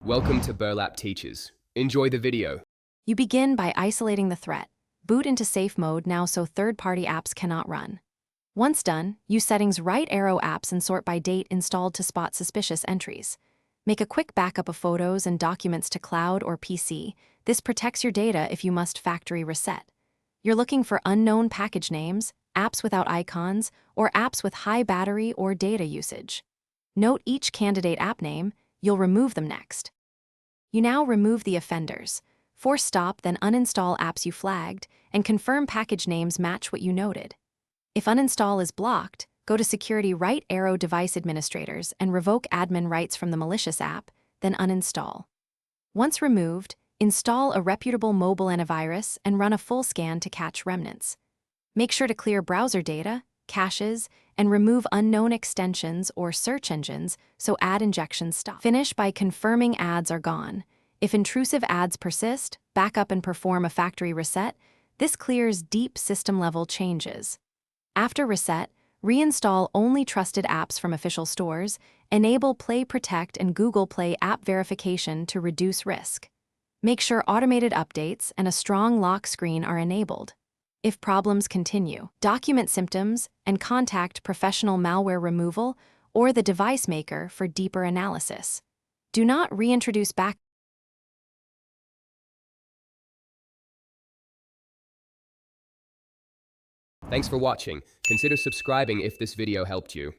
Welcome to Burlap Teachers. Enjoy the video. You begin by isolating the threat. Boot into safe mode now so third-party apps cannot run. Once done, use settings right arrow apps and sort by date installed to spot suspicious entries. Make a quick backup of photos and documents to cloud or PC. This protects your data if you must factory reset. You're looking for unknown package names, apps without icons, or apps with high battery or data usage. Note each candidate app name. You'll remove them next. You now remove the offenders. Force stop, then uninstall apps you flagged, and confirm package names match what you noted. If uninstall is blocked, go to Security right arrow Device Administrators and revoke admin rights from the malicious app, then uninstall. Once removed, install a reputable mobile antivirus and run a full scan to catch remnants. Make sure to clear browser data, caches, and remove unknown extensions or search engines so ad injections stop. Finish by confirming ads are gone. If intrusive ads persist, back up and perform a factory reset. This clears deep system-level changes. After reset, reinstall only trusted apps from official stores, enable Play Protect and Google Play app verification to reduce risk. Make sure automated updates and a strong lock screen are enabled. If problems continue, document symptoms and contact professional malware removal or the device maker for deeper analysis. Do not reintroduce back. Thanks for watching. Consider subscribing if this video helped you.